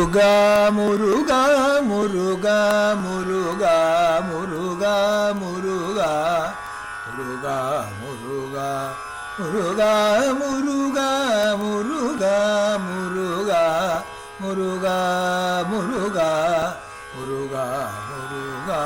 முருகா முருகா முருகா முருகா முருகா முருகா முருகா முருகா முருகா முருகா முருகா முருகா முருகா முருகா முருகா முருகா.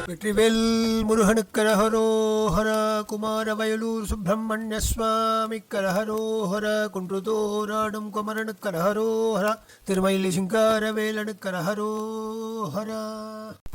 வெற்றிவேல் முருகனுக்கரஹரோஹர. குமாரவயலூர் சுப்பிரமணிய சுவாமிக்கரஹரோஹர. குன்றுதோராடும் குமரனுக்கரஹரோஹர. திருமயிலி சிங்காரவேலனுக்கரஹரோஹர.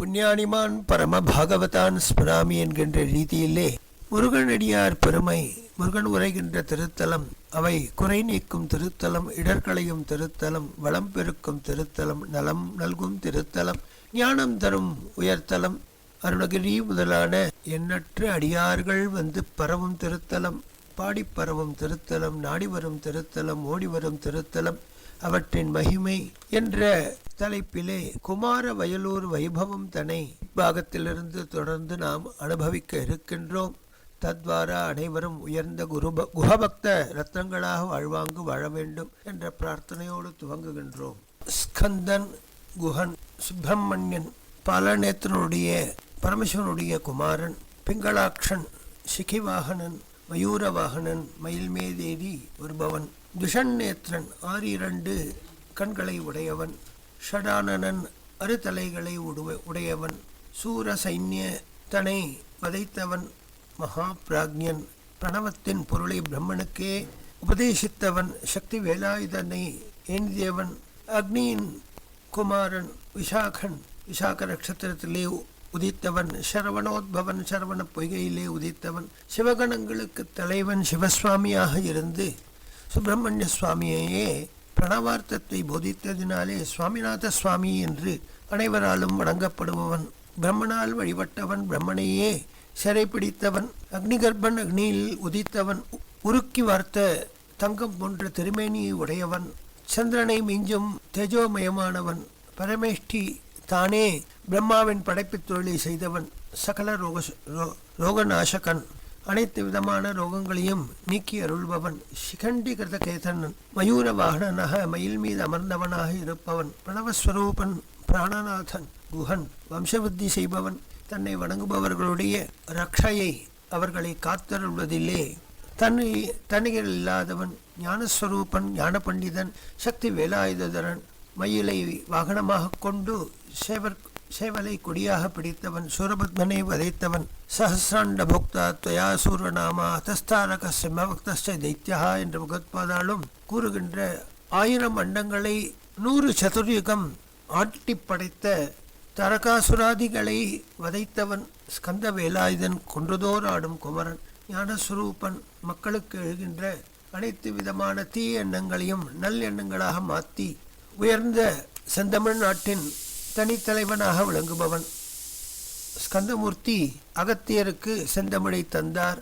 புண்ணியானிமான் பரம பாகவதான் ஸ்மராமி என்கின்ற ரீதியிலே முருகனடியார் பெருமை, முருகன் உரைகின்ற திருத்தலம், அவை குறை நீக்கும் திருத்தலம், இடர்களையும் திருத்தலம், வளம் பெருக்கும் திருத்தலம், நலம் நல்கும் திருத்தலம், ஞானம் தரும் உயர்த்தலம், அருணகிரி முதலான எண்ணற்ற அடியார்கள் வந்து பரவும் திருத்தலம், பாடி பரவும் திருத்தலம், நாடி வரும் திருத்தலம், ஓடி வரும் திருத்தலம், அவற்றின் மகிமை என்ற தலைப்பிலே குமார வயலூர் வைபவம் தனை பாகத்திலிருந்து தொடர்ந்து நாம் அனுபவிக்க இருக்கின்றோம். தத்வாரா அனைவரும் உயர்ந்த குஹபக்த ரத்னங்களாக வாழ்வாங்கு வாழ வேண்டும் என்ற பிரார்த்தனையோடு துவங்குகின்றோம். ஸ்கந்தன், குஹன், சுப்பிரமணியன், பாலநேத்திரனுடைய பரமசிவனுடைய குமாரன், பிங்களாட்சன், சிகிவாகனன், மயூரவாகனன், மயில்மேதேறி வருபவன், துஷன்னேத்திரன், 6 கண்களை உடையவன், ஷடானனன், அறுதலைகளை உடையவன், சூர சைன்ய தனை வதைத்தவன், மகா பிராக்ஞன், பிரணவத்தின் பொருளை பிரம்மனுக்கே உபதேசித்தவன், சக்தி வேலாயுதனை ஏந்தியவன், அக்னியின் குமாரன் விசாகன், விசாக நட்சத்திரத்திலே உதித்தவன், சரவணோத்பவன், சரவண பொய்கையிலே உதித்தவன், சிவகணங்களுக்கு தலைவன், சிவசுவாமியாக இருந்து சுப்பிரமணிய சுவாமியையே பிரணவார்த்தத்தை போதித்ததினாலே சுவாமிநாத சுவாமி என்று அனைவராலும் வணங்கப்படுபவன், பிரம்மனால் வழிபட்டவன், பிரம்மனையே சிறைப்பிடித்தவன், அக்னிகர்ப்பன், அக்னியில் உதித்தவன், உருக்கி வார்த்த தங்கம் போன்ற திருமேனியை உடையவன், சந்திரனை மிஞ்சும் தேஜோமயமானவன், பரமேஷ்டி தானே பிரம்மாவின் படைப்புத் தொழிலை செய்தவன், சகல ரோகநாசகன், அனைத்து விதமான ரோகங்களையும் நீக்கி அருள்பவன், சிகண்டி கிருதகேதனன், மயூர வாகனனாக மயில் மீது அமர்ந்தவனாக இருப்பவன், பிரணவஸ்வரூபன், பிராணநாதன், குஹன், வம்சவருத்தி செய்பவன், தன்னை வணங்குபவர்களுடைய ரக்ஷையை அவர்களை காத்தருள்வதிலே தன்னிகர் இல்லாதவன், ஞானஸ்வரூபன், ஞான பண்டிதன், சக்தி வேலாயுதரன், மயிலை வாகனமாக கொண்டு சேவலை கொடியாக பிடித்தவன், சூரபத்மனை வதைத்தவன், சஹசிராண்ட போக்தா துவயா சூரநாமா தஸ்தாரக சிம்மபக்த தைத்தியா என்ற முகத்பாதாலும் கூறுகின்ற 1000 அண்டங்களை 100 சதுர்யுகம் ஆட்டி படைத்த தரகாசுராதிகளை வதைத்தவன், ஸ்கந்த வேலாயுதன், கொன்றுதோர் ஆடும் குமரன், ஞானஸ்வரூபன், மக்களுக்கு எழுகின்ற அனைத்து விதமான தீய எண்ணங்களையும் நல் எண்ணங்களாக மாற்றி உயர்ந்த செந்தமிழ் நாட்டின் தனித்தலைவனாக விளங்குபவன், ஸ்கந்தமூர்த்தி அகத்தியருக்கு செந்தமிழை தந்தார்,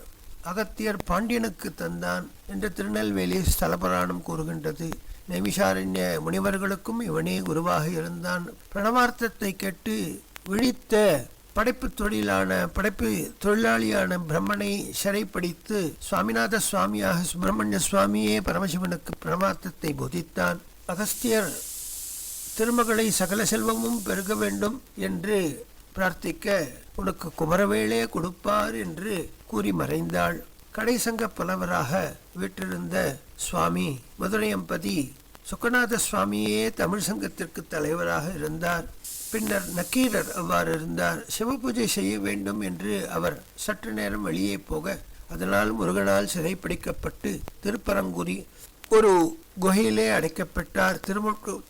அகத்தியர் பாண்டியனுக்கு தந்தான் என்று திருநெல்வேலி ஸ்தலபுராணம் கூறுகின்றது. நைமிஷாரண்ய முனிவர்களுக்கும் இவனே குருவாக இருந்தான். பிரணவார்த்தத்தை கேட்டு விழித்த படைப்பு தொழிலாளியான பிரம்மனை சிறைப்பிடித்து சுவாமிநாத சுவாமியாக சுப்பிரமணிய சுவாமியே பரமசிவனுக்கு பிரணவார்த்தத்தை போதித்தான். அகஸ்தியர் திருமகளை சகல செல்வமும் பெருக வேண்டும் என்று பிரார்த்திக்க உனக்கு குமரவேளே கொடுப்பார் என்று கூறி மறைந்தாள். கடைசங்க புலவராக வீற்றிருந்த சுவாமி மதுரையம்பதி சுக்கநாத சுவாமியே தமிழ் சங்கத்திற்கு தலைவராக இருந்தார். பின்னர் நக்கீரர் அவ்வாறு இருந்தார். சிவபூஜை செய்ய வேண்டும் என்று அவர் சற்று நேரம் வெளியே போக, அதனால் முருகனால் சிறைப்பிடிக்கப்பட்டு திருப்பரங்குரி ஒரு குகையிலே அடைக்கப்பட்டார்.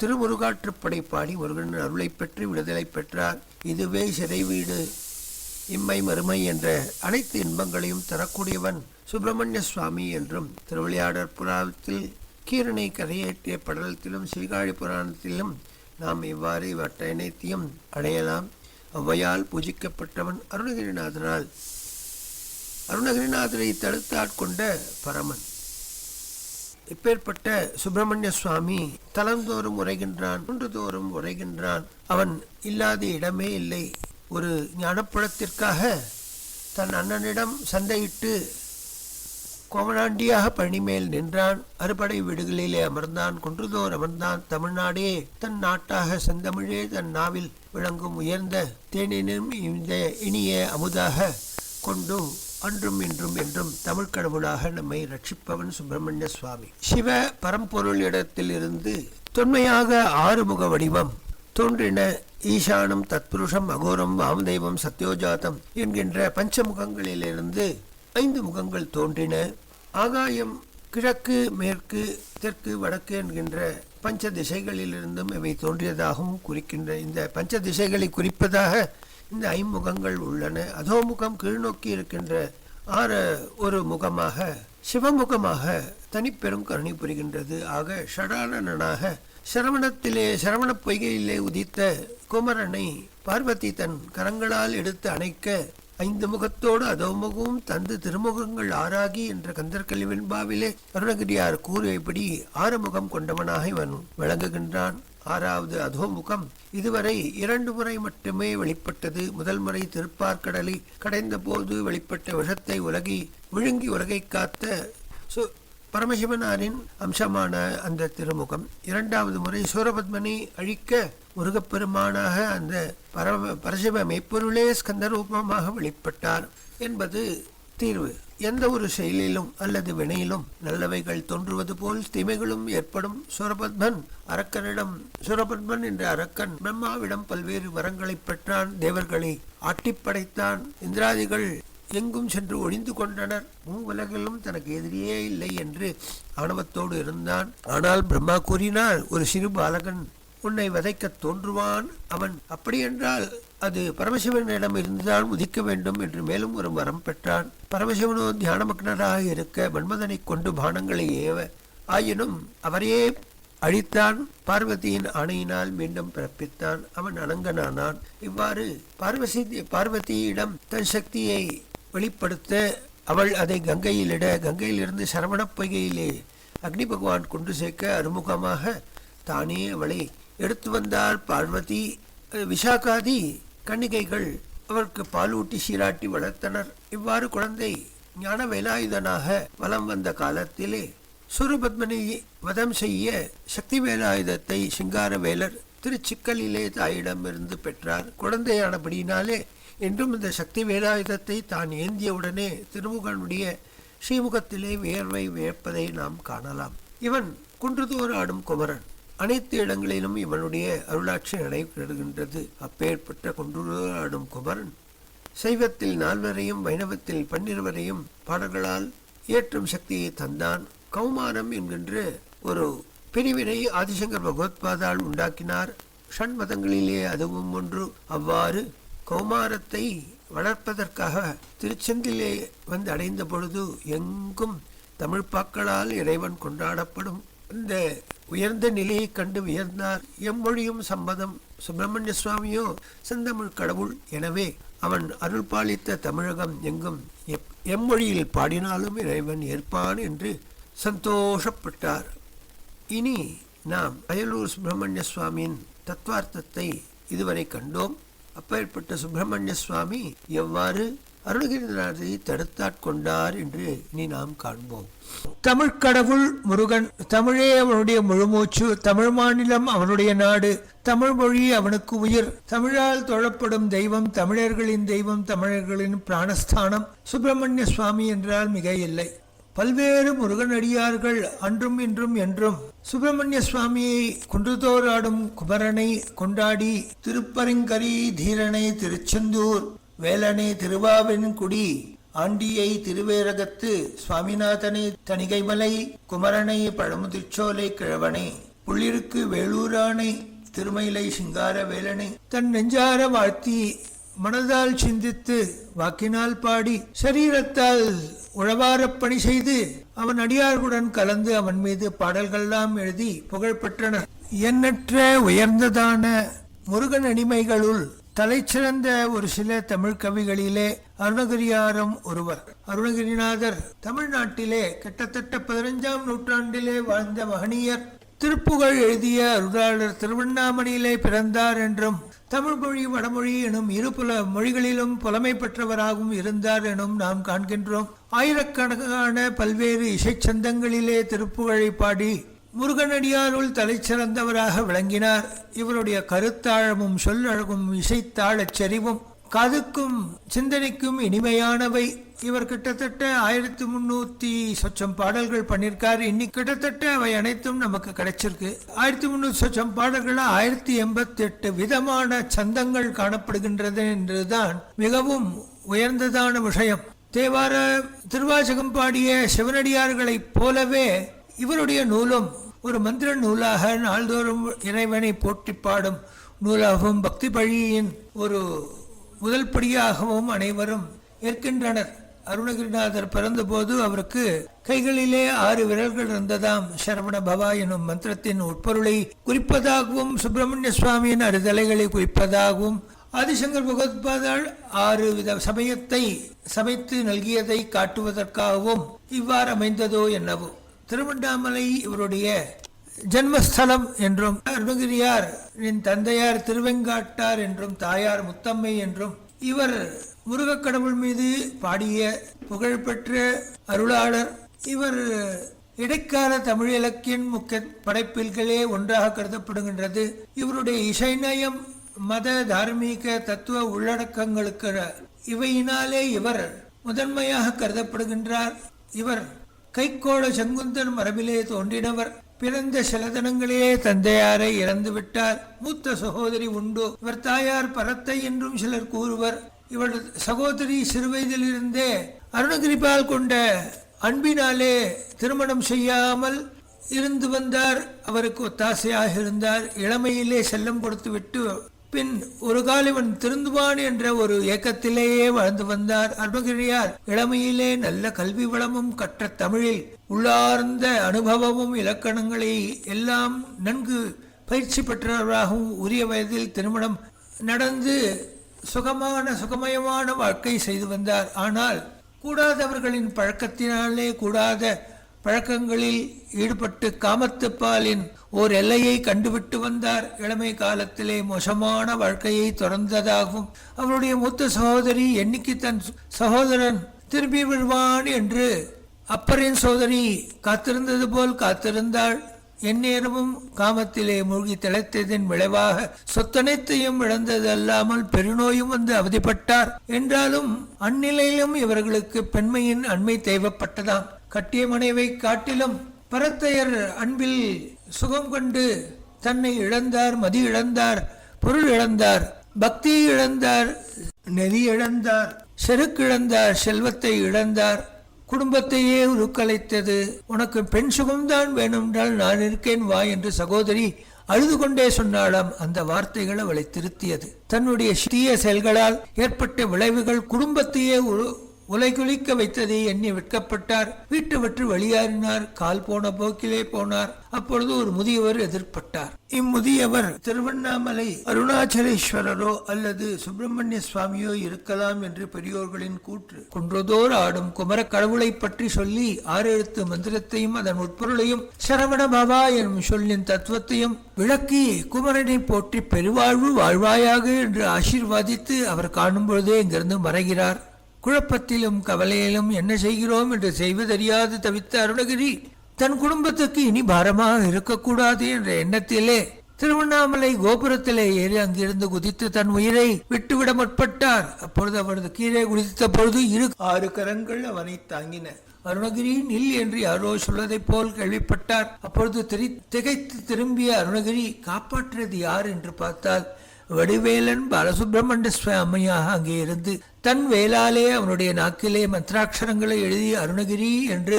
திருமுருகாற்றுப்படை பாடி முருகன் அருளை பெற்று விடுதலை பெற்றார். இதுவே சிறை வீடு, இம்மை மறுமை என்ற அனைத்து இன்பங்களையும் தரக்கூடியவன் சுப்பிரமணிய சுவாமி என்றும் திருவிளையாடற் புராணத்தில் கீரனை கரையேற்றிய படலத்திலும் சீகாழி புராணத்திலும் நாம் இவ்வாறு இவற்றை அனைத்தையும் அடையலாம். ஔவையால் பூஜிக்கப்பட்டவன் அருணகிரிநாதரை தடுத்தாட்கொண்ட பரமன். இப்பேற்பட்ட சுப்பிரமணிய சுவாமி தலந்தோறும் உரைகின்றான், ஒன்றுதோறும் உரைகின்றான். அவன் இல்லாத இடமே இல்லை. ஒரு ஞானப்பழத்திற்காக தன் அண்ணனிடம் சண்டையிட்டு கோமலாண்டியாக பழனிமேல் நின்றான். அறுபடை வீடுகளிலே அமர்ந்தான். குன்றுதோர் அமர்ந்தான். தமிழ்நாடே தன் நாட்டாக செந்தமிழே தன் நாவில் விளங்கும் உயர்ந்த தேனினும் இந்த இனிய அமுதாக கொண்டு அன்றும் இன்றும் என்றும் தமிழ் கடவுளாக நம்மை ரட்சிப்பவன் சுப்பிரமணிய சுவாமி. சிவ பரம்பொருள் இடத்திலிருந்து தொன்மையாக ஆறுமுக வடிவம் தோன்றின. ஈசானம், தத்புருஷம், அகோரம், வாமதெய்வம், சத்யோஜாதம் என்கின்ற பஞ்சமுகங்களிலிருந்து 5 முகங்கள் தோன்றின. ஆகாயம் கிழக்கு, மேற்கு, தெற்கு, வடக்கு என்கின்ற பஞ்ச திசைகளிலிருந்தும் இவை தோன்றியதாகவும் குறிக்கின்ற இந்த பஞ்ச திசைகளை குறிப்பதாக இந்த 5 முகங்கள் உள்ளன. அதோமுகம் கீழ்நோக்கி இருக்கின்ற ஒரு முகமாக சிவமுகமாக தனிப்பெரும் கருணை புரிகின்றது. ஆக ஷடானனாக சரவண பொய்கையிலே உதித்த குமரனை பார்வதி தன் கரங்களால் எடுத்து அணைக்க 5 முகத்தோடு அதோமுகமும் தந்து திருமுகங்கள் 6ஆகி என்ற கந்தர்கலி வெண்பாவிலே அருணகிரியார் கூறியபடி 6 முகம் கொண்டவனாக இவன் விளங்குகின்றான். 6வது அதோமுகம் இதுவரை 2 முறை மட்டுமே வெளிப்பட்டது. முதல் முறை திருப்பார்கடலை கடைந்த போது வெளிப்பட்ட விஷத்தை விழுங்கி உலகை காத்த பரமசிவனாரின் அம்சமான அந்த திருமுகம். 2வது முறை சூரபத்மனை அழிக்க முருகப்பெருமானாக அந்த பரசிவ மெய்ப்பொருளே ஸ்கந்தரூபமாக வெளிப்பட்டார் என்பது தீர்வு. எந்த ஒரு செயலிலும் அல்லது வினையிலும் நல்லவைகள் தோன்றுவது போல் தீமைகளும் ஏற்படும். சூரபத்மன் என்ற அரக்கன் பிரம்மாவிடம் பல்வேறு வரங்களை பெற்றான். தேவர்களை ஆட்டிப்படைத்தான். இந்திராதிகள் எங்கும் சென்று ஒழிந்து கொண்டனர். உலகிலும் தனக்கு எதிரியே இல்லை என்று ஆணவத்தோடு இருந்தான். ஆனால் பிரம்மா கூறினார், ஒரு சிறு பாலகன் உன்னை வதைக்க தோன்றுவான். அவன் அப்படியென்றால் அது பரமசிவனிடம் இருந்துதான் உதிக்க வேண்டும் என்று மேலும் ஒரு வரம் பெற்றான். பரமசிவனோ தியானமக்னராக இருக்க மன்மதனை கொண்டு பானங்களை ஏவ ஆயினும் அவரையே அழித்தான். பார்வதியின் ஆணையினால் மீண்டும் பிறப்பித்தான். அவன் அனங்கனானான். இவ்வாறு பார்வதியிடம் தன் சக்தியை வெளிப்படுத்த அவள் அதை கங்கையிலிட, கங்கையிலிருந்து சரவண பொய்கையிலே அக்னி பகவான் கொண்டு சேர்க்க அறுமுகமாக தானே அவளை எடுத்து வந்தார். பார்வதி விஷாகாதி கன்னிகைகள் அவருக்கு பாலூட்டி சீராட்டி வளர்த்தனர். இவ்வாறு குழந்தை ஞான வேலாயுதனாக வலம் வந்த காலத்திலே சூரபத்மனை வதம் செய்ய சக்தி வேலாயுதத்தை சிங்கார வேலர் திருச்சிக்கலிலே தாயிடமிருந்து பெற்றார். குழந்தையானபடியினாலே என்றும் இந்த சக்தி வேலாயுதத்தை தான் ஏந்தியவுடனே திருமுகனுடைய ஸ்ரீமுகத்திலே வியர்வை வியப்பதை நாம் காணலாம். இவன் குன்றுதோர் ஆடும் குமரன். அனைத்து இடங்களிலும் இவனுடைய அருளாட்சி நடைபெறுகின்றது. அப்பேற்பட்ட குன்றுதோர் ஆடும் குமரன் சைவத்தில் 4வரையும் வைணவத்தில் 12வரையும் பாடல்களால் ஏற்றும் சக்தியை தந்தான். கௌமாரம் என்கின்ற ஒரு பிரிவினை ஆதிசங்கர் பகவத்பாதால் உண்டாக்கினார். ஷண்மதங்களிலே அதுவும் ஒன்று. அவ்வாறு கௌமாரத்தை வளர்ப்பதற்காக திருச்செந்திலே வந்து அடைந்த பொழுது எங்கும் தமிழ்ப்பாக்களால் இறைவன் கொண்டாடப்படும். இந்த உயர்ந்த நிலையை கண்டு வியர்ந்தார். எம்மொழியும் சம்மதம். சுப்பிரமணிய சுவாமியோ செந்தமிழ் கடவுள். எனவே அவன் அருள் பாலித்த தமிழகம் எங்கும் எம்மொழியில் பாடினாலும் இறைவன் ஏற்பான் என்று சந்தோஷப்பட்டார். இனி நாம் அயலூர் சுப்பிரமணிய சுவாமியின் தத்துவார்த்தத்தை இதுவரை கண்டோம். அப்பேற்பட்ட சுப்பிரமணிய சுவாமி எவ்வாறு அருணகிரிநாதரை தடுத்தாட்கொண்டார் என்று இனி நாம் காண்போம். தமிழ் கடவுள் முருகன். தமிழே அவனுடைய முழுமூச்சு. தமிழ் மாநிலம் அவனுடைய நாடு. தமிழ் மொழி அவனுக்கு உயிர். தமிழால் தொழப்படும் தெய்வம் தமிழர்களின் தெய்வம், தமிழர்களின் பிராணஸ்தானம். சுப்பிரமணிய சுவாமி என்றால் மிக இல்லை. பல்வேறு முருகனடியார்கள் அன்றும் இன்றும் என்றும் சுப்பிரமணிய சுவாமியை குன்றுதோர் ஆடும் குமரனை கொண்டாடி திருப்பரிங்கரி தீரனை திருச்செந்தூர் வேலனை திருவாவின்குடி ஆண்டியை திருவேரகத்து சுவாமிநாதனை தணிகைமலை குமரனை பழமுதிர்ச்சோலை கிழவனை புள்ளிருக்கு வேளூரானை திருமயிலை சிங்கார வேலனை தன் நெஞ்சார வாழ்த்தி மனதால் சிந்தித்து வாக்கினால் பாடி சரீரத்தால் உழவாரப் பணி செய்து அவன் அடியார்களுடன் கலந்து அவன் மீது பாடல்கள்லாம் எழுதி புகழ் பெற்றனர். எண்ணற்ற உயர்ந்ததான முருகன் அடிமைகளுள் தலைச்சிறந்த ஒரு சில தமிழ் கவிகளிலே அருணகிரியாரும் ஒருவர். அருணகிரிநாதர் தமிழ்நாட்டிலே கிட்டத்தட்ட 15ஆம் நூற்றாண்டிலே வாழ்ந்த மகனியர் திருப்புகழ் எழுதிய அருளாளர் திருவண்ணாமலையிலே பிறந்தார் என்றும் தமிழ் மொழி வடமொழி எனும் இருபுல மொழிகளிலும் புலமை பெற்றவராகவும் இருந்தார் எனும் நாம் காண்கின்றோம். ஆயிரக்கணக்கான பல்வேறு இசைச்சந்தங்களிலே திருப்புகழை பாடி முருகனடியாருள் தலைச்சிறந்தவராக விளங்கினார். இவருடைய கருத்தாழமும் சொல்லழகும் இசைத்தாழச் செறிவும் காதுக்கும் சிந்தனைக்கும் இனிமையானவை. இவர் கிட்டத்தட்ட 1300 சொச்சம் பாடல்கள் பண்ணியிருக்காரு. இன்னைக்கு கிட்டத்தட்ட அவை அனைத்தும் நமக்கு கிடைச்சிருக்கு. 1300 சொச்சம் பாடல்கள் 1088 விதமான சந்தங்கள் காணப்படுகின்றது என்றுதான் மிகவும் உயர்ந்ததான விஷயம். தேவார திருவாசகம் பாடிய சிவனடியார்களைப் போலவே இவருடைய நூலும் ஒரு மந்திர நூலாக நாள்தோறும் இறைவனை போற்றி பாடும் நூலாகவும் பக்தி பழியின் ஒரு முதல் படியாகவும் அனைவரும் ஏற்கின்றனர். அருணகிரிநாதர் பிறந்தபோது அவருக்கு கைகளிலே 6 விரல்கள் இருந்ததாம். சரவண பவா எனும் மந்திரத்தின் உட்பொருளை குறிப்பதாகவும் சுப்பிரமணிய சுவாமியின் அறுதலைகளை குறிப்பதாகவும் ஆதிசங்கர் பகவத்பாதால் 6 வித சமயத்தை சமைத்து நல்கியதை காட்டுவதற்காகவும் இவ்வாறு அமைந்ததோ என்னவோ. திருவண்ணாமலை இவருடைய ஜன்மஸ்தலம் என்றும் அருணகிரியார் தந்தையார் திருவெங்காட்டார் என்றும் தாயார் முத்தம்மை என்றும் இவர் முருகக் கடவுள் மீது பாடிய புகழ்பெற்ற அருளாளர். இவர் இடைக்கால தமிழ் இலக்கியின் முக்கிய படைப்பில்களே ஒன்றாக கருதப்படுகின்றது. இவருடைய இசைநயம் மத தார்மீக தத்துவ உள்ளடக்கங்களுக்கு இவையினாலே இவர் முதன்மையாக கருதப்படுகின்றார். இவர் கைக்கோள செங்குந்தன் மரபிலே தோன்றினவர். பிறந்த சில தினங்களிலே தந்தையாரை இறந்துவிட்டார். மூத்த சகோதரி உண்டு. இவர் தாயார் பரத்தை என்றும் சிலர் கூறுவர். இவர் சகோதரி சிறுவயதிலிருந்தே அருணகிரிபால் கொண்ட அன்பினாலே திருமணம் செய்யாமல் இருந்து வந்தார். அவருக்கு ஒத்தாசையாக இருந்தார். இளமையிலே செல்லம் கொடுத்து விட்டு பின் ஒரு கால் இவன் திருந்துவான் என்ற ஒரு ஏக்கத்திலேயே வாழ்ந்து வந்தார். அருணகிரியார் இளமையிலே நல்ல கல்வி வளமும் கற்ற தமிழில் உள்ளார்ந்த அனுபவமும் இலக்கணங்களை எல்லாம் நன்கு பயிற்சி பெற்றவராகவும் உரிய வயதில் திருமணம் நடந்து சுகமயமான வாழ்க்கை செய்து வந்தார். ஆனால் கூடாதவர்களின் பழக்கத்தினாலே கூடாத பழக்கங்களில் ஈடுபட்டு காமத்துப்பாலின் ஓர் எல்லையை கண்டுவிட்டு வந்தார். இளமை காலத்திலே மோசமான வாழ்க்கையை தொடர்ந்ததாகவும் அவருடைய மூத்த சகோதரி என்னைக்கு தன் சகோதரன் திரும்பி விடுவான் என்று அப்பரின் சோதரி காத்திருந்தது போல் காத்திருந்தாள். எந்நேரமும் காமத்திலே மூழ்கி திளைத்ததின் விளைவாக சொத்தனைத்தையும் இழந்தது அல்லாமல் பெருநோயும் வந்து அவதிப்பட்டார். என்றாலும் அந்நிலையிலும் இவர்களுக்கு பெண்மையின் அண்மை தேவைப்பட்டதாம். கட்டிய மனைவை காட்டிலும் பரத்தையர் அன்பில் சுகம் கொண்டு தன்னை இழந்தார், மதி இழந்தார், பொருள் இழந்தார், பக்தியை இழந்தார், நெறி இழந்தார், செருக்கிழந்தார், செல்வத்தை இழந்தார், குடும்பத்தையே உருக்கலைத்தது. உனக்கு பெண் சுகம்தான் வேணுமென்றால் நான் இருக்கேன் வா என்று சகோதரி அழுது கொண்டே சொன்னாலாம். அந்த வார்த்தைகள் அவளை திருத்தியது. தன்னுடைய தீய செயல்களால் ஏற்பட்ட விளைவுகள் குடும்பத்தையே உலைகுலிக்க வைத்ததை எண்ணி வெட்கப்பட்டார். வீட்டை விட்டு வெளியேறினார். கால் போன போக்கிலே போனார். அப்பொழுது ஒரு முதியவர் எதிர்பட்டார். இம்முதியவர் திருவண்ணாமலை அருணாச்சலேஸ்வரரோ அல்லது சுப்பிரமணிய சுவாமியோ இருக்கலாம் என்று பெரியோர்களின் கூற்று. குன்றதோர் ஆடும் குமர கடவுளை பற்றி சொல்லி 6 எழுத்து மந்திரத்தையும் அதன் உட்பொருளையும் சரவண பவா எனும் சொல்லின் தத்துவத்தையும் விளக்கி குமரனை போற்றி பெருவாழ்வு வாழ்வாயாக என்று ஆசீர்வாதித்து அவர் காணும் பொழுதே இங்கிருந்து மறைகிறார். குழப்பத்திலும் கவலையிலும் என்ன செய்கிறோம் என்று செய்வதறியாது தவித்த அருணகிரி தன் குடும்பத்துக்கு இனி பாரமாக இருக்கக்கூடாது என்ற எண்ணத்திலே திருவண்ணாமலை கோபுரத்திலே ஏறி அங்கிருந்து குதித்து தன் உயிரை விட்டுவிட முற்பட்டார். அப்பொழுது அவரது கீழே குதித்த பொழுது 6 கரங்கள் அவனை தாங்கின. அருணகிரி நில் என்று யாரோ சொல்வதை போல் கேள்விப்பட்டார். அப்பொழுது திகைத்து திரும்பிய அருணகிரி காப்பாற்றியது யார் என்று பார்த்தால் வடிவேலன் பாலசுப்பிரமணிய சுவாமியாக அங்கே இருந்து தன் வேளாலே அவனுடைய நாக்கிலே மந்திராட்சரங்களை எழுதி அருணகிரி என்று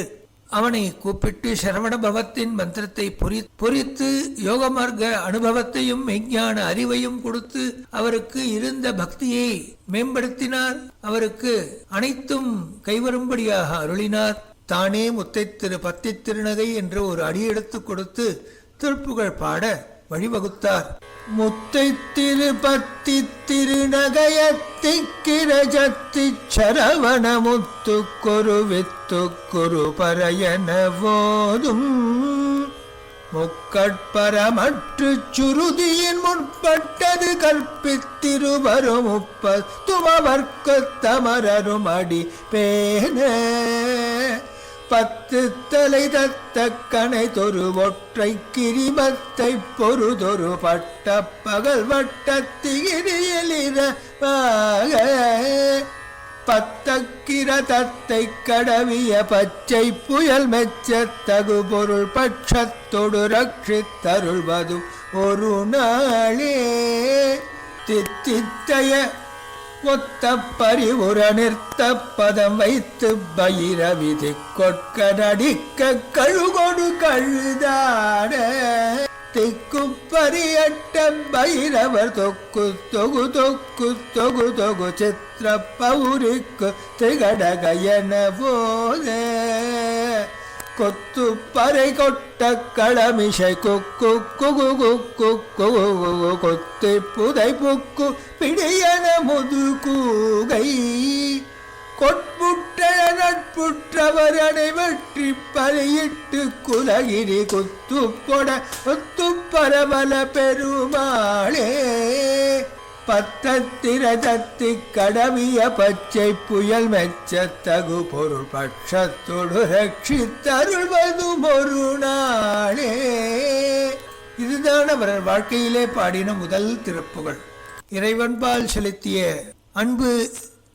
அவனை கூப்பிட்டு சரவண பவத்தின் மந்திரத்தை பொறித்து யோக மார்க்க அனுபவத்தையும் மெய்ஞான அறிவையும் கொடுத்து அவருக்கு இருந்த பக்தியை மேம்படுத்தினார். அவருக்கு அனைத்தும் கைவரும்படியாக அருளினார். தானே முத்தை திரு பத்தி திருநகை என்று ஒரு அடி எடுத்து கொடுத்து திருப்புகழ் பாட வழிவகுத்தார். முத்தை திரு பத்தி திருநகையத்திக்கிரஜத்தி சரவண முத்துக்கொரு வித்துக்கொரு பரையன போதும் முக்கட்பரமற்று சுருதியின் முற்பட்டது கற்பித்திருவரும் முப்பத்துமவர்க்கு தமரரும் அடி பேன பத்து தலை தத்த கணை தொரு ஒற்றை கிரிமத்தை பொறுதொரு பட்ட பகல் வட்டத்திகிரியிலிர பத்தக்கிர தத்தை கடவிய பச்சை புயல் மெச்ச தகு பொருள் பட்சத்தொடு ரட்சித்தருள்வது ஒரு நாளே தித்தித்தைய ஒத்த பரிவுற நிறுத்த பதம் வைத்து பைரவிதி கொட்க நடிக்க கழுகொடு கழுதாட திக்கு பரியட்ட பைரவர் தொக்கு தொகு தொக்கு தொகு தொகு சித்திர பௌரிக்கு திகடகயன போதே கொத்து பறை கொட்ட களமிசை குக்கு குகு குக்கு குகு கொத்து புதை புக்கு பிடியன முது கூகை கொட்புட்ட நட்புற்றவர் அனைவற்றி பலியிட்டு குலகிரி குத்து பொட ஒத்து பரமல பெருமாளே பத்தத்திரதத்தி கடவிய பச்சை புயல் மெச்ச தகு பொருள் பட்சத்தொடு ரட்சித்தருள்வது ஒரு நாளே. இதுதான் அவர் வாழ்க்கையிலே பாடின முதல் திருப்புகள். இறைவன்பால் செலுத்திய அன்பு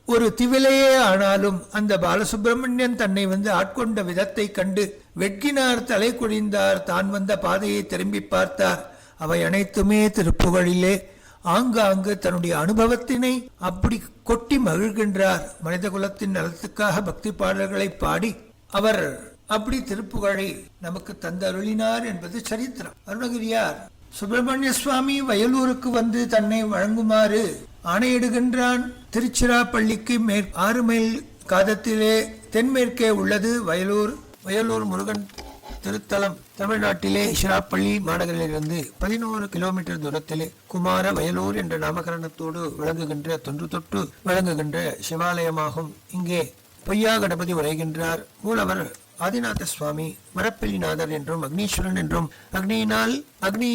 ஒரு திவிலையே ஆனாலும் அந்த பாலசுப்பிரமணியன் தன்னை ஆட்கொண்ட விதத்தை கண்டு வெட்கினார், தலை குனிந்தார், தான் வந்த பாதையை திரும்பி பார்த்தார். அவை அனைத்துமே திருப்புகளிலே ஆங்காங்கு தன்னுடைய அனுபவத்தினை அப்படி கொட்டி மகிழ்கின்றார். மனித குலத்தின் நலத்துக்காக பக்தி பாடல்களை பாடி அவர் அப்படி திருப்புகழை நமக்கு தந்தருளினார் என்பது சரித்திரம். அருணகிரியார் சுப்பிரமணிய சுவாமி வயலூருக்கு வந்து தன்னை வழங்குமாறு ஆணையிடுகின்றான். திருச்சிராப்பள்ளிக்கு 6 மைல் காதத்திலே தென்மேற்கே உள்ளது வயலூர். வயலூர் முருகன் திருத்தலம் தமிழ்நாட்டிலே சிராப்பள்ளி மாநகரிலிருந்து 11 கிலோமீட்டர் தூரத்திலே குமார வயலூர் என்ற நாமகரணத்தோடு விளங்குகின்ற தொன்று தொட்டு விளங்குகின்ற சிவாலயமாகும். இங்கே பொய்யா கணபதி உரைகின்றார். மூலவர் ஆதிநாத சுவாமி, மரப்பெல்லிநாதர் என்றும் அக்னீஸ்வரன் என்றும் அக்னியினால் அக்னி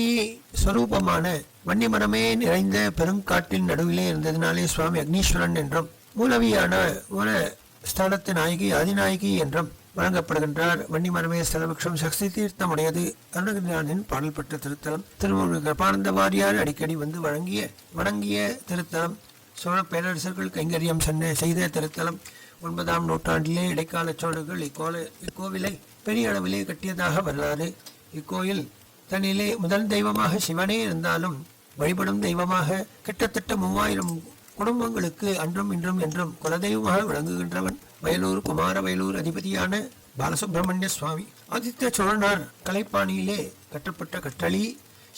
ஸ்வரூபமான வன்னிமரமே நிறைந்த பெருங்காட்டின் நடுவிலே இருந்ததினாலே சுவாமி அக்னீஸ்வரன் என்றும், மூலவியான மூல ஸ்தானத்து நாயகி ஆதிநாயகி என்றும் வழங்கப்படுகின்றார். வன்னிமரமே ஸ்தலபக்ஷம் சக்தி தீர்த்தம் உடையது. அருணகிரியானின் பாடல் பெற்ற திருத்தலம். திருமூல கிருபானந்த வாரியார் அடிக்கடி வந்து வணங்கிய திருத்தலம். சோழ பேரரசர்கள் கைங்கரியம் செய்த திருத்தலம். 9ஆம் நூற்றாண்டிலே இடைக்கால சோழர்கள் இக்கோவிலை பெரிய அளவிலே கட்டியதாக வரலாறு. இக்கோயில் தன்னிலே முதல் தெய்வமாக சிவனே இருந்தாலும் வழிபடும் தெய்வமாக கிட்டத்தட்ட 3000 குடும்பங்களுக்கு அன்றும் இன்றும் என்றும் குலதெய்வமாக விளங்குகின்றவன் வயலூர் குமார வயலூர் அதிபதியான பாலசுப்பிரமணிய சுவாமி. ஆதித்ய சோழனார் கலைப்பாணியிலே கட்டப்பட்ட கட்டளி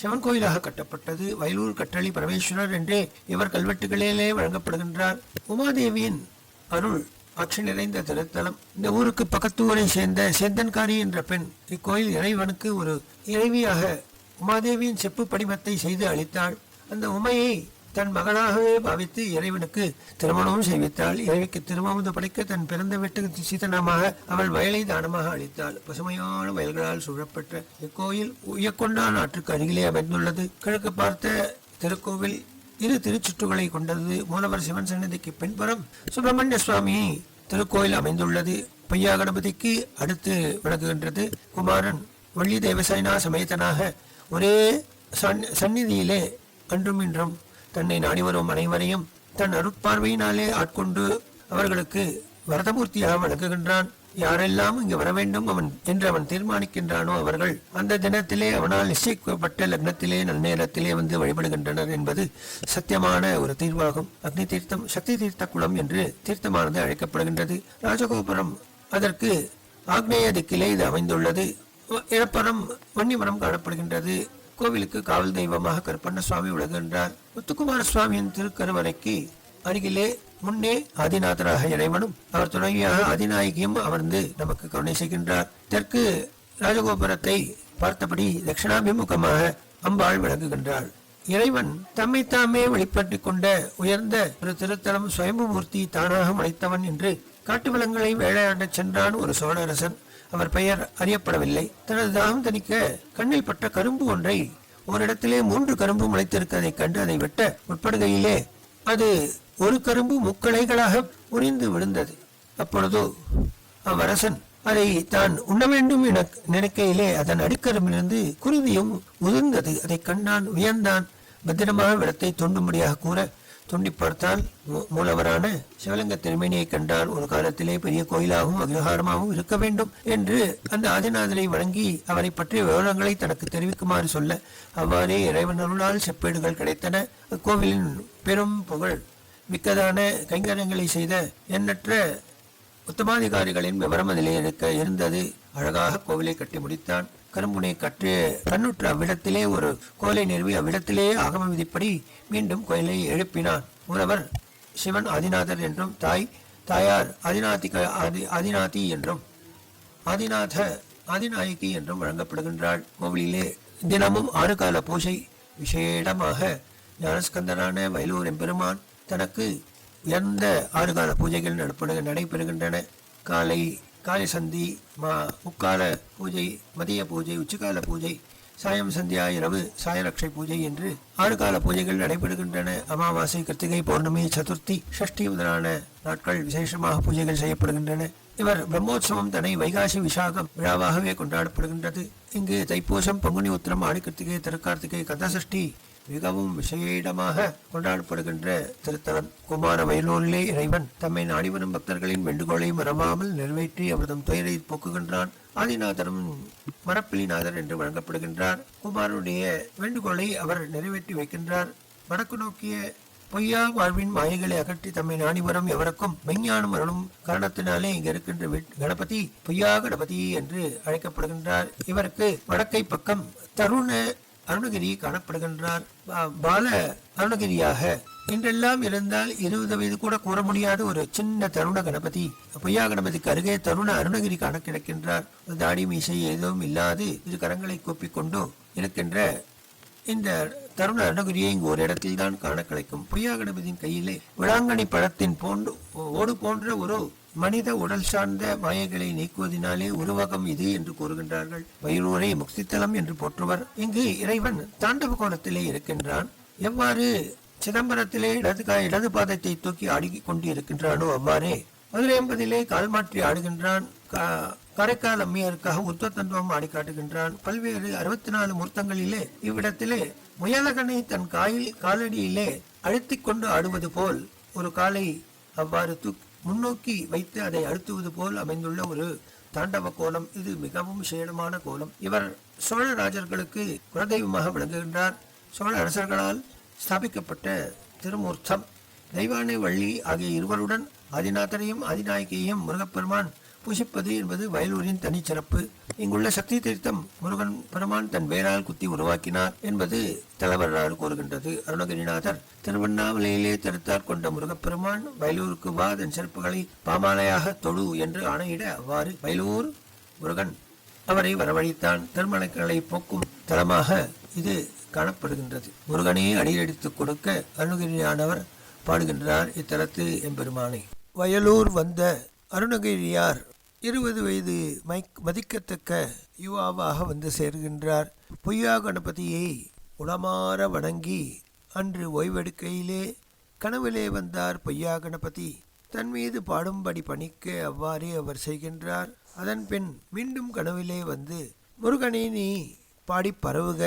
சிவன் கோயிலாக கட்டப்பட்டது. வயலூர் கட்டளி பரமேஸ்வரர் என்றே இவர் கல்வெட்டுகளிலே வழங்கப்படுகின்றார். உமாதேவியின் அருள் ஆட்சி நிறைந்த திருத்தலம். இந்த ஊருக்கு பக்கத்து ஊரை சேர்ந்த சேந்தன்காரி என்ற பெண் இக்கோயில் இறைவனுக்கு ஒரு இறைவியாக உமாதேவியின் செப்பு படிமத்தை செய்து அளித்தாள். அந்த உமையை தன் மகளாகவே பாவித்து இறைவனுக்கு திருமணமும் செய்வித்தாள். இறைவிக்கு திருமாவது படைக்க தன் பிறந்த வீட்டுக்கு சீதனமாக அவள் வயலை தானமாக அளித்தாள். பசுமையான வயல்களால் சூழப்பட்ட இக்கோயில் உயக்கொண்டான் ஆற்றுக்கு அருகிலே அமைந்துள்ளது. கிழக்கு பார்த்த திருக்கோவில் 2 திருச்சுற்றுகளை கொண்டது. மூலவர் சிவன் சன்னதிக்கு பின்புறம் சுப்பிரமணிய சுவாமி திருக்கோயில் அமைந்துள்ளது. பொய்யா கணபதிக்கு அடுத்து விளங்குகின்றது. குமாரன் வள்ளி தேவசேனா சமேதனாக ஒரே சந்நிதியிலே அன்றும் இன்றும் தன்னை நாடி வரும் அனைவரையும் தன் அருட்பார்வையினாலே ஆட்கொண்டு அவர்களுக்கு வரதமூர்த்தியாக வழங்குகின்றான். யாரெல்லாம் இங்கு வர வேண்டும் என்று அவன் தீர்மானிக்கின்றானோ அவர்கள் அந்த தினத்திலே அவனால் நிச்சயிக்கப்பட்ட லக்னத்திலே நன்னேரத்திலே வந்து வழிபடுகின்றனர் என்பது சத்தியமான ஒரு தீர்வாகும். அக்னி தீர்த்தம் சக்தி தீர்த்த குளம் என்று தீர்த்தமானது அழைக்கப்படுகின்றது. ராஜகோபுரம் அதற்கு ஆக்னேய திக்கிலே இது அமைந்துள்ளது. இழப்பரம் வன்னிமரம் காணப்படுகின்றது. கோவிலுக்கு காவல் தெய்வமாக கருப்பண்ண சுவாமி விளங்குகின்றார். முத்துக்குமார சுவாமியின் திருக்கருவறைக்கு அருகிலே முன்னே ஆதிநாதராக இறைவனும் அவர் துணைவியாக ஆதிநாயகியும் அமர்ந்து நமக்கு கருணை செய்கின்றார். தெற்கு ராஜகோபுரத்தை பார்த்தபடி தட்சிணாபிமுகமாக அம்பாள் விளங்குகின்றாள். இறைவன் தம்மை தாமே வெளிப்பட்டுக் கொண்ட உயர்ந்த ஒரு திருத்தலம். சுயம்பு மூர்த்தி தானாக முளைத்தவன் என்று காட்டு வளங்களை வேளையாடச் சென்றான் ஒரு சோழரசன். அவர் பெயர் அறியப்படவில்லை. தனது தாகம் தணிக்க கண்ணில் பட்ட கரும்பு ஒன்றை ஓரிடத்திலே 3 கரும்பு முளைத்திருக்கிறதை கண்டு அதை வெட்ட முற்படுகையிலே அது ஒரு கரும்பு முக்களைகளாக உரிந்து விழுந்தது. அப்பொழுது அவ்வரசன் அதை தான் உண்ண வேண்டும் என நினைக்கையிலே அதன் அடிக்கரும்பிலிருந்து குருவியும் உதிர்ந்தது. அதை கண்டான், வியந்தான். பத்திரமாக விடத்தை தோண்டும்படியாக கூற தோண்டி பார்த்தால் மூலவரான சிவலிங்க திருமேனியை கண்டால் ஒரு காலத்திலே பெரிய கோயிலாகவும் அக்ரஹாரமாகவும் இருக்க வேண்டும் என்று அந்த ஆதிநாதரை வழங்கி அவரை பற்றிய விவரங்களை தனக்கு தெரிவிக்குமாறு சொல்ல அவ்வாறே இறைவன் அருளால் செப்பேடுகள் கிடைத்தன. கோவிலின் பெரும் புகழ் மிக்கதான கைங்கரியங்களை செய்த எண்ணற்ற உத்தமாதிகாரிகளின் விவரம் அதிலே இருந்தது. அழகாக கோவிலை கட்டி முடித்தான். கரும்புனை கற்று கண்ணுற்ற அவ்விடத்திலே ஒரு கோலை நிறுவி அவ்விடத்திலே ஆகம விதிப்படி மீண்டும் கோயிலை எழுப்பினான். மூலவர் சிவன் ஆதிநாதர் என்றும் தாயார் ஆதிநாதி என்றும் ஆதிநாயகி என்றும் வழங்கப்படுகின்றாள். கோவிலிலே தினமும் 6 கால பூஜை. விசேடமாக ஞானஸ்கந்தரான வயலூர் எம்பெருமான் தனக்கு உயர்ந்த 6 கால பூஜைகள் நடைபெறுகின்றன. காலை சந்தி, முக்கால பூஜை, மதிய பூஜை, உச்சிக்கால பூஜை, சாயம் சந்தியா, இரவு சாயரட்சை பூஜை என்று 6 கால பூஜைகள் நடைபெறுகின்றன. அமாவாசை, கிருத்திகை, பௌர்ணமி, சதுர்த்தி, ஷஷ்டி முதலான நாட்கள் விசேஷமாக பூஜைகள் செய்யப்படுகின்றன. இவர் பிரம்மோற்சவம் தன்னை வைகாசி விசாகம் விழாவாகவே கொண்டாடப்படுகின்றது. இங்கு தைப்பூசம், பங்குனி உத்திரம், ஆடி கிருத்திகை, திருக்கார்த்திகை, கந்தசஷ்டி மிகவும் விசேடமாக கொண்டாடப்படுகின்ற திருத்தலம். குமார வயலூரிலே இறைவன் தம்மை நாடிவரும் பக்தர்களின் வேண்டுகோளை மறவாமல் நிறைவேற்றி அவர்தம் துயரை போக்குகின்றான். ஆதிநாதரும் மரப்பிலிநாதர் என்று வழங்கப்படுகின்றார். குமாரனுடைய வேண்டுகோளை அவர் நிறைவேற்றி வைக்கின்றார். வடக்கு நோக்கிய பொய்யா வாழ்வின் மாயைகளை அகற்றி தம்மை நாடி வரும் எவருக்கும் மெஞ்ஞானம் அருளும் காரணத்தினாலே இங்க இருக்கின்ற கணபதி பொய்யா கணபதி என்று அழைக்கப்படுகின்றார். இவருக்கு வடக்கை பக்கம் தருண அருணகிரி காணப்படுகின்றார். பால அருணகிரியாக இன்றெல்லாம் இருந்தால் 20 வயது கூட கூற முடியாத ஒரு சின்ன தருண கணபதி, பொய்யா கணபதிக்கு அருகே தருண அருணகிரி காண கிடைக்கின்றார். தாடி மீசை ஏதும் இல்லாது 2 கரங்களை கூப்பிக்கொண்டு இருக்கின்ற இந்த தருண அருணகிரியை இங்கு ஒரு இடத்தில் தான் காண கிடைக்கும். பொய்யா கணபதியின் கையிலே விளாங்கனி பழத்தின் ஓடு போன்ற ஒரு மனித உடல் சார்ந்த மாயைகளை நீக்குவதனாலே உருவகம் இது என்று கூறுகின்றார்கள். வயலூரை முக்தித்தலம் என்று போற்றுவர். இங்கு இறைவன் தாண்டவ கோலத்திலே இருக்கின்றான். எவ்வாறு சிதம்பரத்திலே இடது பாதத்தை தூக்கி ஆடிக் கொண்டு இருக்கின்றானோ அவ்வாறே மதுரை 80 கால் மாற்றி ஆடுகின்றான். காரைக்கால் அம்மையாருக்காக உத்தத்தன்வம் ஆடி காட்டுகின்றான். பல்வேறு 64 மூர்த்தங்களிலே இவ்விடத்திலே முயலகனை தன் காலடியிலே அழுத்திக் கொண்டு ஆடுவது போல் ஒரு காலை அவ்வாறு முன்னோக்கி வைத்து அதை அழுத்துவது போல் அமைந்துள்ள ஒரு தாண்டவ கோலம். இது மிகவும் விசேடமான கோலம். இவர் சோழ ராஜர்களுக்கு குலதெய்வமாக விளங்குகின்றார். சோழ அரசர்களால் ஸ்தாபிக்கப்பட்ட திருமூர்த்தம். தெய்வானை வள்ளி ஆகிய இருவருடன் ஆதிநாதரையும் ஆதிநாயகியையும் முருகப்பெருமான் பூசிப்பது என்பது வயலூரின் தனிச்சிறப்பு. இங்குள்ள சக்தி தீர்த்தம் முருகன் பெருமான் தன் வேரால் குத்தி உருவாக்கினார் என்பது தலவரலாறு கூறுகின்றது. அருணகிரிநாதர் திருவண்ணாமலையிலே தடுத்தார் கொண்ட முருகப்பெருமான் வயலூருக்கு வா, தன் சிறப்புகளை பாமாலையாக தொழு என்று ஆணையிட அவ்வாறு வயலூர் முருகன் அவரை வரவழைத்தான். திருமணங்களை போக்கும் தலமாக இது காணப்படுகின்றது. முருகனே அடியெடுத்துக் கொடுக்க அருணகிரியானவர் பாடுகின்றார் இத்தலத்து எம்பெருமானை. வயலூர் வந்த அருணகிரியார் 20 வயது மதிக்கத்தக்க யுவாவாக வந்து சேர்கின்றார். பொய்யா கணபதியை உளமாற வணங்கி அன்று ஓய்வெடுக்கையிலே கனவிலே வந்தார் பொய்யா கணபதி. தன் மீது பாடும்படி பணிக்க அவ்வாறே அவர் செய்கின்றார். அதன் பின் மீண்டும் கனவிலே வந்து முருகனே நீ பாடி பரவுக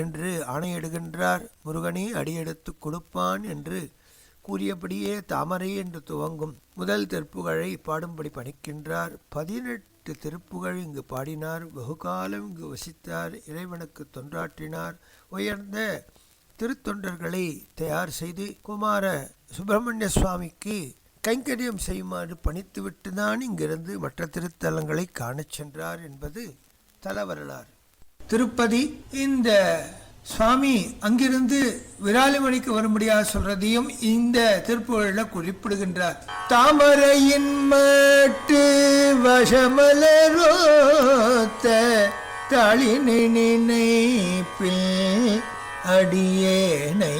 என்று ஆணையிடுகின்றார். முருகனே அடியெடுத்து கொடுப்பான் என்று கூறியபடியே தாமரை என்று துவங்கும் முதல் திருப்புகழை பாடும்படி பணிக்கின்றார். 18 திருப்புகழ் இங்கு பாடினார். வெகுகாலம் இங்கு வசித்தார். இறைவனுக்கு தொண்டாற்றினார். உயர்ந்த திருத்தொண்டர்களை தயார் செய்து குமார சுப்பிரமணிய சுவாமிக்கு கைங்கரியம் செய்யுமாறு பணித்துவிட்டு தான் இங்கிருந்து மற்ற திருத்தலங்களை காணச் சென்றார் என்பது தலவரலாறு. திருப்பதி இந்த சுவாமி அங்கிருந்து விராலிமணிக்கு வரும்படியாக சொல்றதையும் இந்த திருப்புகழில் குறிப்பிடுகின்றார். தாமரையின் மட்டு வசமலரோத்த தாளினை நினைப்பில் அடியேனை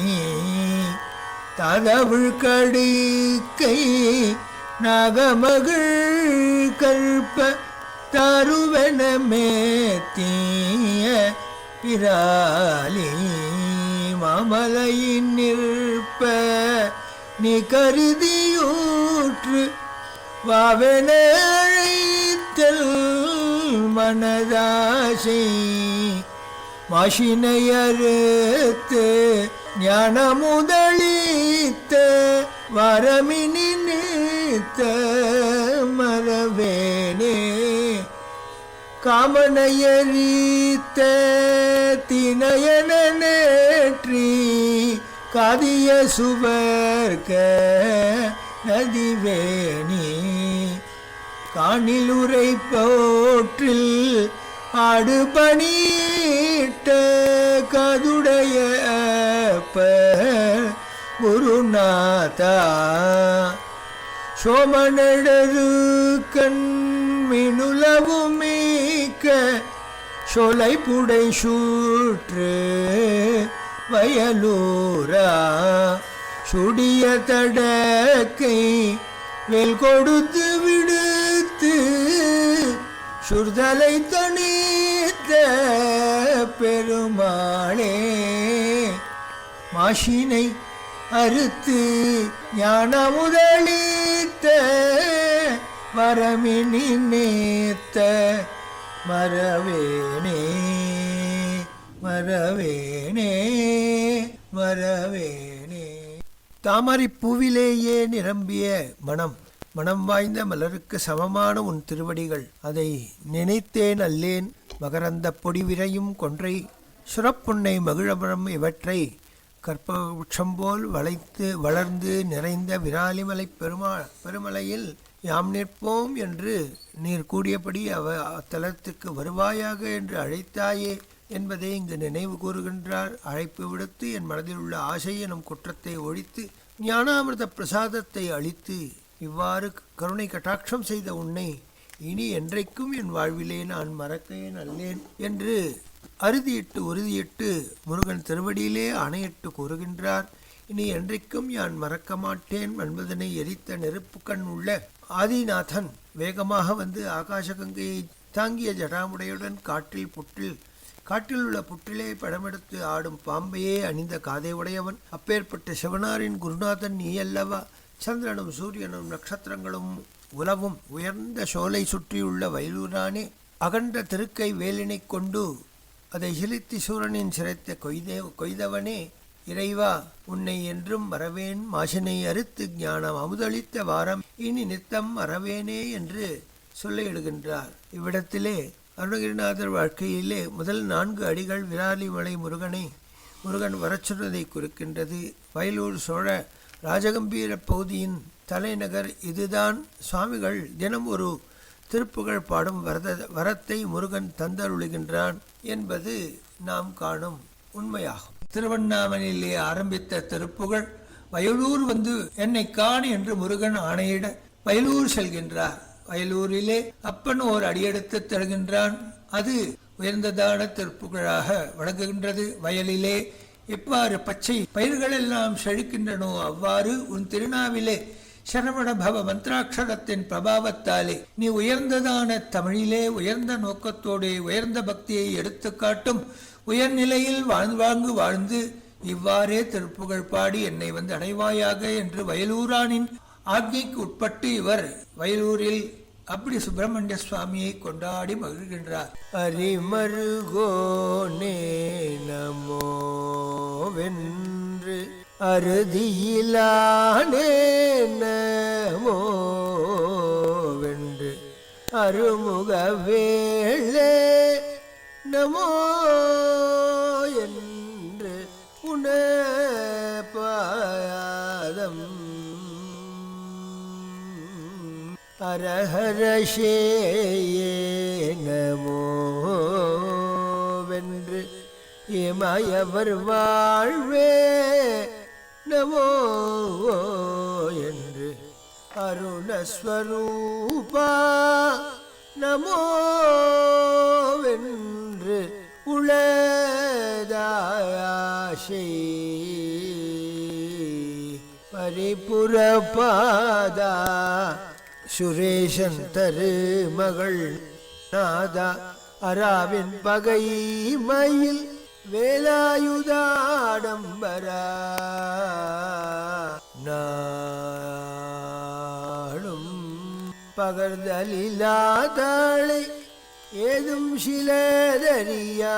தகவல் கடுக்கை நாகமகள் கல்ப தருவன மேத்திய பிராலி மாமலையின் நிற்ப நீ கருதியூற்று வாவென அழைத்தல் மனதாசை மாசினையறுத்து ஞான முதலித்த வரமினி நித்த மரவேனே காமனையறித்த தினையன நேற்றி காதிய சுவர்க்க நதிவேணி காணிலுரை போற்றில் ஆடுபணியிட்ட கதுடைய குருநாதா சோமனடரு கண்மினுலவும் மீக்க சோலை புடை சூற்று வயலூரா சுடிய தடக்கை வேல் கொடுத்து விடுத்து சுர்தலை தனித்த பெருமாளே மாசினை அறுத்து ஞான முதலித்த வரமினி நேத்த மரவேனே மரவேனே மரவேனே. தாமரை பூவிலேயே நிரம்பிய மனம் வாய்ந்த மலருக்கு சமமான உன் திருவடிகள். அதை நினைத்தேன் அல்லேன். மகரந்த பொடி விரையும் கொன்றை சுரப்புன்னை மகிழபுரம் இவற்றை கற்பவృక్షம் போல் வளர்ந்து நிறைந்த விராலிமலை பெருமலையில் யாம் நிற்போம் என்று நீர் கூடியபடி அத்தலத்துக்கு வருவாயாக என்று அழைத்தாயே என்பதை இங்கு நினைவு கூறுகின்றார். அழைப்பு விடுத்து என் மனதில் உள்ள ஆசை எனும் குற்றத்தை ஒழித்து ஞானாமிர்த பிரசாதத்தை அளித்து இவ்வாறு கருணை கட்டாட்சம் செய்த உன்னை இனி என்றைக்கும் என் வாழ்விலே நான் மறக்கேன் அல்லேன் என்று உறுதியிட்டு முருகன் திருவடியிலே ஆணையிட்டு கூறுகின்றார். இனி என்றைக்கும் யான் மறக்க மாட்டேன் என்பதனை எரித்த நெருப்பு கண் உள்ள ஆதிநாதன் வேகமாக வந்து ஆகாசகங்கையை தாங்கிய ஜடாமுடையுடன் காட்டில் உள்ள புற்றிலே படமெடுத்து ஆடும் பாம்பையே அணிந்த காதை உடையவன். அப்பேற்பட்ட சிவனாரின் குருநாதன் நீ அல்லவா? சந்திரனும் சூரியனும் நட்சத்திரங்களும் உலவும் உயர்ந்த சோலை சுற்றியுள்ள வயலூரானே, அகன்ற திருக்கை வேலினை கொண்டு அதை சிலித்தி சூரனின் சிறைத்த கொய்தவனே, இறைவா உன்னை என்றும் மறவேன். மாசினை அறுத்து ஞானம் அமுதளித்த வாரம் இனி நித்தம் மறவேனே என்று சொல்லிடுகின்றார். இவ்விடத்திலே அருணகிரிநாதர் வாழ்க்கையிலே முதல் 4 அடிகள் விராலிமலை முருகன் வரச்சொன்னதை குறிக்கின்றது. வயலூர் சோழ ராஜகம்பீர பகுதியின் தலைநகர் இதுதான். சுவாமிகள் தினம் ஒரு திருப்புகழ் பாடும் வரத்தை முருகன் தந்தருளுகின்றான் என்பது நாம் காணும் உண்மையாகும். திருவண்ணாமலையிலே ஆரம்பித்த திருப்புகழ் வயலூர் வந்து என்னை காண் என்று முருகன் ஆணையிட வயலூர் செல்கின்றார். வயலூரிலே அப்பன் ஓர் அடியெடுத்து தருகின்றான். அது உயர்ந்ததான திருப்புகழாக வழங்குகின்றது. வயலிலே எவ்வாறு பச்சை பயிர்கள் எல்லாம் செழிக்கின்றனோ அவ்வாறு உன் திருநாவிலே சரவண பவ மந்திராட்சரத்தின் பிரபாவத்தாலே நீ உயர்ந்ததான தமிழிலே உயர்ந்த நோக்கத்தோடு உயர்ந்த பக்தியை எடுத்து காட்டும் உயர்நிலையில் வாழ்ந்து இவ்வாறே திருப்புகழ் பாடி என்னை வந்து அடைவாயாக என்று வயலூரானின் ஆக்ஞைக்கு உட்பட்டு இவர் வயலூரில் அப்படி சுப்பிரமணிய சுவாமியை கொண்டாடி மகிழ்கின்றார். அரிமருகோனே நமோ வென்று அறுதியிலானே நமோ வென்று அருமுக வேளே நமோ என்று உணபாதம் அரஹரஷேயே நமோ வென்று இமயவர் வாழ்வே நமோ என்று அருணஸ்வரூபா நமோ வென்று உளதாயாசை பரிபுரபாதா சுரேஷன் தருமகள் நாதா அராவின் பகை மயில் வேலாயுதாடம்பரா நாளும் பகர்தலில்லாதாளை ஏதும் சிலதறியா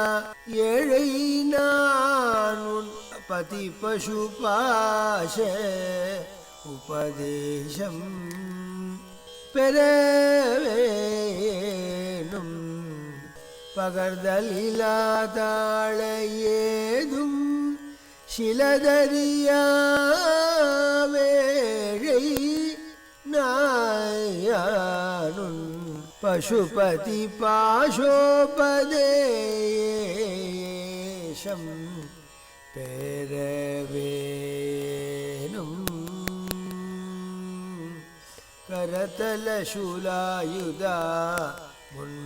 ஏழை நான் உன் பதி பசு பாச உபதேசம் பெறவேனும் பகர்தலில்லாதாள ஏதும் சிலதறியா வேழை நாயானுன் பசுபதி பாசோபதேசம் பெறவேனும் கரதல சூலாயுதா முன்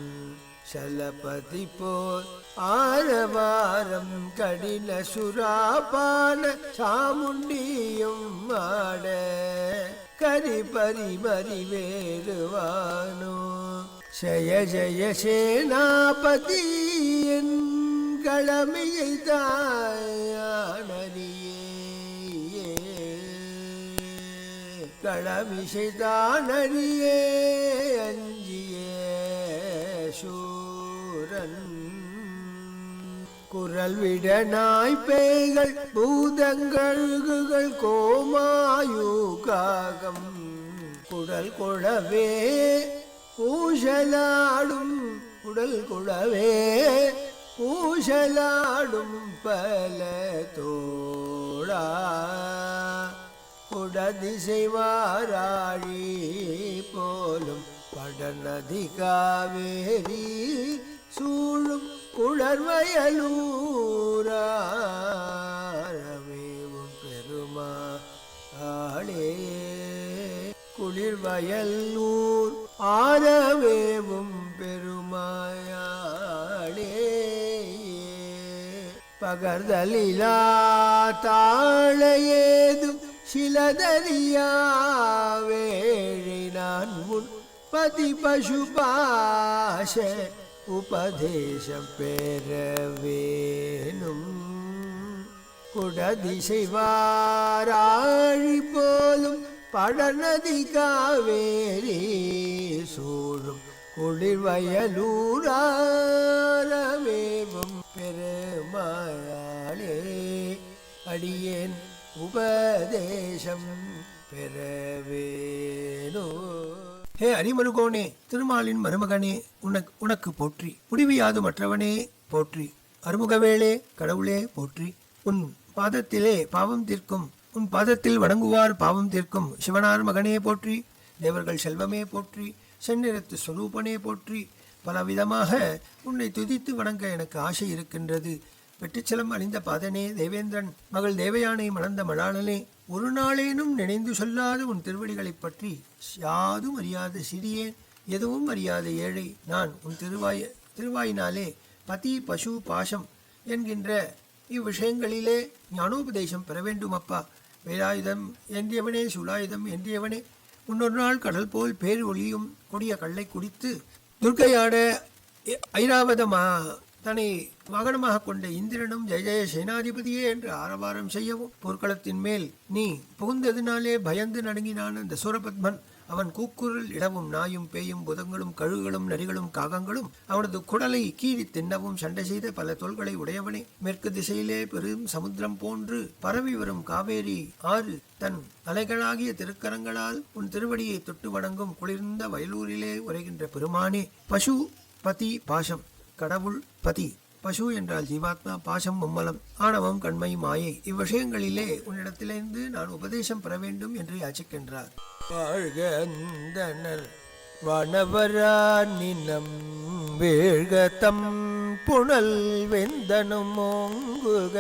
சலபதி போர் ஆரவாரம் கடின சுராபான சாமுண்டியும் மாட கரி பரிமறி வேறுவானோ ஜய ஜய சேனாபதி என் கடமையை தாயானறியே கடமிசை தானறியே அஞ்சியே சூரன் குரல் விட நாய்பேய்கள் பூதங்கழுகுகள் கோமாயுகாகம் குடல் குழவே பூசலாடும் உடல் குழவே பூசலாடும் பல தோழா குடதிசை வாராழி போலும் படநதி காவேரி சூழும் குளர்வயலூரவேவும் பெருமா ஆளே குளிர்வயலூர் ஆரவேவும் பெருமாயாளே பகர்தலிலா தாழையேதும் சிலதறியா வேழை நான் முன் பதி பசு பாச உபதேசம் பெறவேனும் குடதிசை வாராழி போலும் படநதி காவேரி சூழும் குளிர்வயலூரவேவும் பெருமாளே அடியேன் உபதேசம் பெறவேனோ. ஹே அரிமருகோனே, திருமாலின் மருமகனே, உனக்கு போற்றி. முடிவியாது மற்றவனே போற்றி. அருமுகவேளே, கடவுளே போற்றி. உன் பாதத்திலே பாவம் தீர்க்கும், உன் பாதத்தில் வணங்குவார் பாவம் தீர்க்கும் சிவனார் மகனே போற்றி. தேவர்கள் செல்வமே போற்றி. செந்நிறத்து ஸ்வரூபனே போற்றி. பலவிதமாக உன்னை துதித்து வணங்க எனக்கு ஆசை இருக்கின்றது. வெற்றிச்சலம் அணிந்த பாதனே, தேவேந்திரன் மகள் தேவயானை மணந்த மணாளனே, ஒரு நாளேனும் நினைந்து சொல்லாத உன் திருவடிகளைப் பற்றி யாதும் அறியாத சிறியேன், எதுவும் அறியாத ஏழை நான் உன் திருவாயினாலே பதி பசு பாசம் என்கின்ற இவ்விஷயங்களிலே ஞானோபதேசம் பெற வேண்டும் அப்பா. வேலாயுதம் ஏந்தியவனே, சூலாயுதம் ஏந்தியவனே, முன்னொரு நாள் கடல் போல் பேர் ஒளியும் கொடிய கல்லை குடித்து துர்க்கையாட ஐராவதமா தன்னை வாகனமாக கொண்ட இந்திரனும் ஜெய ஜெய சேனாதிபதியே என்று ஆரவாரம் செய்யவும், போர்க்களத்தின் மேல் நீ புகுந்ததினாலே பயந்து நடுங்கினான் அந்த சூரபத்மன். அவன் கூக்குரல் இடவும் நாயும் பேயும் புதங்களும் கழுகுகளும் நரிகளும் காகங்களும் அவனது குடலை கீறி தின்னவும் சண்டை செய்த பல தோள்களை உடையவனே, மேற்கு திசையிலே பெரும் சமுத்திரம் போன்று பரவி வரும் காவேரி ஆறு தன் அலைகளாகிய திருக்கரங்களால் உன் திருவடியை தொட்டு வணங்கும் குளிர்ந்த வயலூரிலே உரைகின்ற பெருமானே, பசு பதி பாசம், கடவுள் பதி, பசு என்றால் ஜீவாத்மா, பாசம் மும்மலம், ஆணவம் கண்மை மாயை, இவ்விஷயங்களிலே உன்னிடத்திலிருந்து நான் உபதேசம் பெற வேண்டும் என்று யாச்சிக்கின்றார். வாழ்கந்தனர் வானவரானினம் வேழ்கதம் புனல் வெந்தனும் ஓங்குக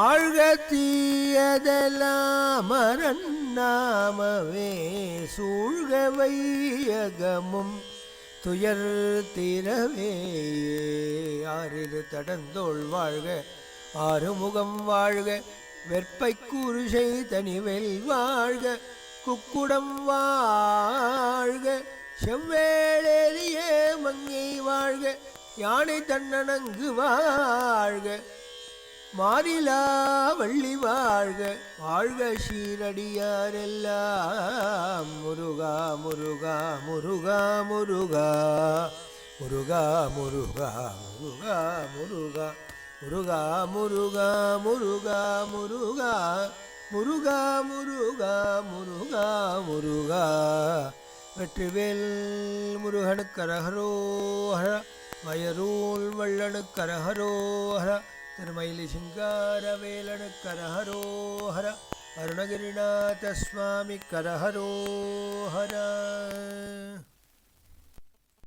ஆழ்க தீயதெல்லாம் அரண்ணாமவே சூழ்க வையகமும் துயர் தீரவே. ஆறிரு தடந்தோள் வாழ்க, ஆறுமுகம் வாழ்க, வெற்பை கூறுசை தனிவெல் வாழ்க, குக்குடம் வாழ்க, செவ்வேளேறியே மங்கை வாழ்க, யானை தன்னணங்கு வாழ்க, மாறிலா வள்ளி வாழ்க, வாழ்க சீரடியாரெல்லாம். முருகா முருகா முருகா முருகா முருகா முருகா முருகா முருகா முருகா முருகா முருகா முருகா முருகா முருகா முருகா முருகா. வெற்றிவேல் முருகனுக்கு அரஹரோஹர, மயரூல் வள்ளனுக்கு அரஹரோஹர, திருமயிலி சிங்காரவேலனுக்கு அரஹரோஹர, அருணகிரிநாத சுவாமிக்கு அரஹரோஹர.